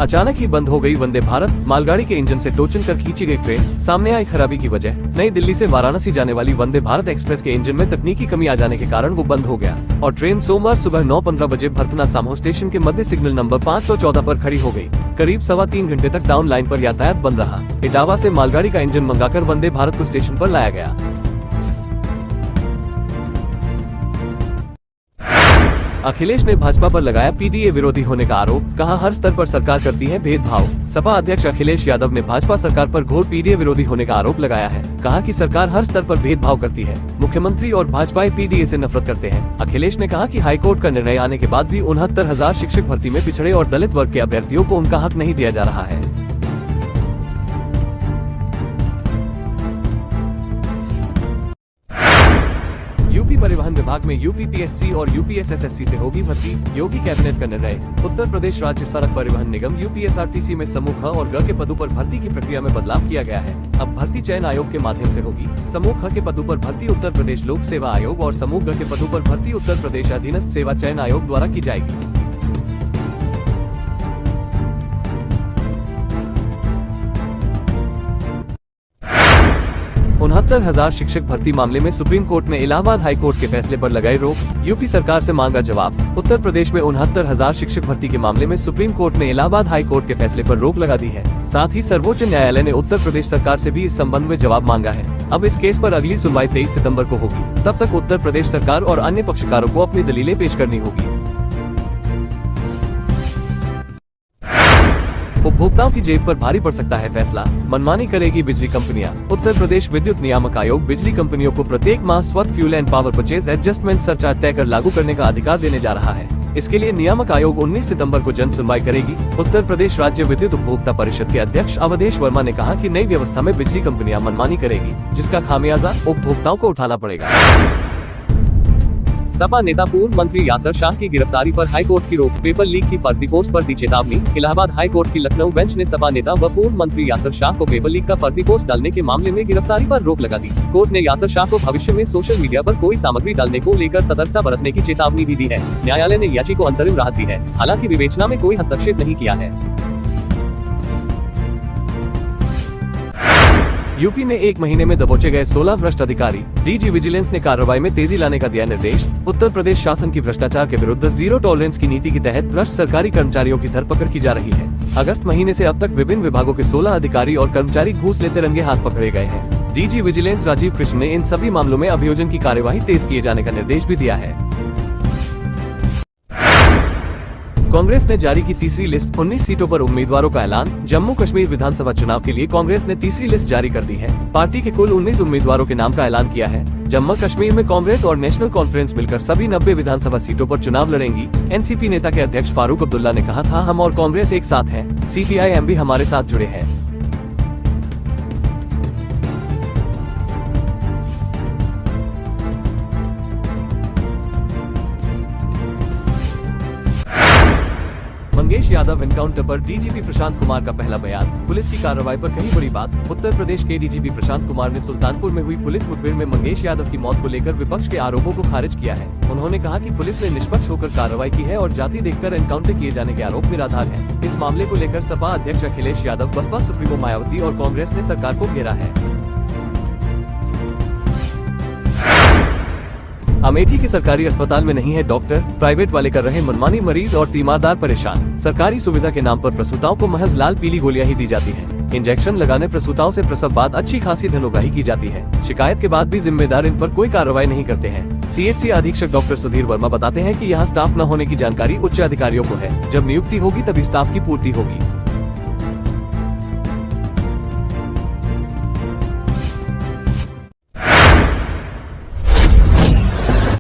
अचानक ही बंद हो गई वंदे भारत मालगाड़ी के इंजन से टोचन कर खींची गई ट्रेन, सामने आई खराबी की वजह। नई दिल्ली से वाराणसी जाने वाली वंदे भारत एक्सप्रेस के इंजन में तकनीकी कमी आ जाने के कारण वो बंद हो गया और ट्रेन सोमवार सुबह 9:15 बजे भरतना सामो स्टेशन के मध्य सिग्नल नंबर 514 पर खड़ी हो गई। करीब 3.25 घंटे तक डाउन लाइन पर यातायात बंद रहा। इटावा से मालगाड़ी का इंजन मंगाकर वंदे भारत को स्टेशन पर लाया गया। अखिलेश ने भाजपा पर लगाया पीडीए विरोधी होने का आरोप, कहा हर स्तर पर सरकार करती है भेदभाव। सपा अध्यक्ष अखिलेश यादव ने भाजपा सरकार पर घोर पीडीए विरोधी होने का आरोप लगाया है। कहा कि सरकार हर स्तर पर भेदभाव करती है। मुख्यमंत्री और भाजपा पीडीए से नफरत करते हैं। अखिलेश ने कहा कि हाईकोर्ट का निर्णय आने के बाद भी 69,000 शिक्षक भर्ती में पिछड़े और दलित वर्ग के अभ्यर्थियों को उनका हक नहीं दिया जा रहा है। यूपी परिवहन विभाग में यूपीपीएससी और यूपीएसएसएससी से होगी भर्ती, योगी कैबिनेट का निर्णय। उत्तर प्रदेश राज्य सड़क परिवहन निगम यूपीएसआरटीसी में समूह ख और ग के पदों पर भर्ती की प्रक्रिया में बदलाव किया गया है। अब भर्ती चयन आयोग के माध्यम से होगी। समूह ख के पदों पर भर्ती उत्तर प्रदेश लोक सेवा आयोग और समूह ग के पदों पर भर्ती उत्तर प्रदेश अधीनस्थ सेवा चयन आयोग द्वारा की जाएगी। 69,000 शिक्षक भर्ती मामले में सुप्रीम कोर्ट ने इलाहाबाद हाई कोर्ट के फैसले पर लगाई रोक, यूपी सरकार से मांगा जवाब। उत्तर प्रदेश में 69,000 शिक्षक भर्ती के मामले में सुप्रीम कोर्ट ने इलाहाबाद हाई कोर्ट के फैसले पर रोक लगा दी है। साथ ही सर्वोच्च न्यायालय ने उत्तर प्रदेश सरकार से भी इस संबंध में जवाब मांगा है। अब इस केस पर अगली सुनवाई 23 सितंबर को होगी। तब तक उत्तर प्रदेश सरकार और अन्य पक्षकारों को अपनी दलीलें पेश करनी होगी। उपभोक्ताओं की जेब पर भारी पड़ सकता है फैसला, मनमानी करेगी बिजली कंपनियां। उत्तर प्रदेश विद्युत नियामक आयोग बिजली कंपनियों को प्रत्येक माह स्वत fuel and power purchase adjustment surcharge तय कर लागू करने का अधिकार देने जा रहा है। इसके लिए नियामक आयोग 19 सितंबर को जन सुनवाई करेगी। उत्तर प्रदेश राज्य विद्युत उपभोक्ता परिषद के अध्यक्ष अवधेश वर्मा ने कहा कि नई व्यवस्था में बिजली कंपनियां मनमानी करेगी, जिसका खामियाजा उपभोक्ताओं को उठाना पड़ेगा। सपा नेता पूर्व मंत्री यासर शाह की गिरफ्तारी पर हाईकोर्ट की रोक, पेपर लीक की फर्जी पोस्ट पर दी चेतावनी। इलाहाबाद हाईकोर्ट की लखनऊ बेंच ने सपा नेता व पूर्व मंत्री यासर शाह को पेपर लीक का फर्जी पोस्ट डालने के मामले में गिरफ्तारी पर रोक लगा दी। कोर्ट ने यासर शाह को भविष्य में सोशल मीडिया पर कोई सामग्री डालने को लेकर सतर्कता बरतने की चेतावनी भी दी है। न्यायालय ने याची को अंतरिम राहत दी है, हालांकि विवेचना में कोई हस्तक्षेप नहीं किया है। यूपी में 1 महीने में दबोचे गए 16 भ्रष्ट अधिकारी, डीजी विजिलेंस ने कार्रवाई में तेजी लाने का दिया निर्देश। उत्तर प्रदेश शासन की भ्रष्टाचार के विरुद्ध जीरो टॉलरेंस की नीति के तहत भ्रष्ट सरकारी कर्मचारियों की धरपकड़ की जा रही है। अगस्त महीने से अब तक विभिन्न विभागों के 16 अधिकारी और कर्मचारी घूस लेते रंगे हाथ पकड़े गए हैं। डीजी विजिलेंस राजीव कृष्ण ने इन सभी मामलों में अभियोजन की कार्यवाही तेज किए जाने का निर्देश भी दिया है। कांग्रेस ने जारी की तीसरी लिस्ट, 19 सीटों पर उम्मीदवारों का ऐलान। जम्मू कश्मीर विधानसभा चुनाव के लिए कांग्रेस ने तीसरी लिस्ट जारी कर दी है। पार्टी के कुल 19 उम्मीदवारों के नाम का ऐलान किया है। जम्मू कश्मीर में कांग्रेस और नेशनल कॉन्फ्रेंस मिलकर सभी 90 विधानसभा सीटों पर चुनाव लड़ेंगी। एनसीपी नेता के अध्यक्ष फारूक अब्दुल्ला ने कहा था, हम और कांग्रेस एक साथ हैं, CPI-M भी हमारे साथ जुड़े हैं। मंगेश यादव एनकाउंटर पर डीजीपी प्रशांत कुमार का पहला बयान, पुलिस की कार्रवाई पर कही बड़ी बात। उत्तर प्रदेश के डीजीपी प्रशांत कुमार ने सुल्तानपुर में हुई पुलिस मुठभेड़ में मंगेश यादव की मौत को लेकर विपक्ष के आरोपों को खारिज किया है। उन्होंने कहा कि पुलिस ने निष्पक्ष होकर कार्रवाई की है और जाति देखकर एनकाउंटर किए जाने के आरोप निराधार हैं। इस मामले को लेकर सपा अध्यक्ष अखिलेश यादव, बसपा सुप्रीमो मायावती और कांग्रेस ने सरकार को घेरा है। अमेठी के सरकारी अस्पताल में नहीं है डॉक्टर, प्राइवेट वाले कर रहे मनमानी, मरीज और तीमारदार परेशान। सरकारी सुविधा के नाम पर प्रसूताओं को महज लाल पीली गोलियां ही दी जाती हैं। इंजेक्शन लगाने प्रसूताओं से प्रसव बाद अच्छी खासी धनोगाही की जाती है। शिकायत के बाद भी जिम्मेदार इन पर कोई कार्रवाई नहीं करते हैं। CHC अधीक्षक डॉक्टर सुधीर वर्मा बताते हैं कि यहाँ स्टाफ न होने की जानकारी उच्च अधिकारियों को है। जब नियुक्ति होगी तभी स्टाफ की पूर्ति होगी।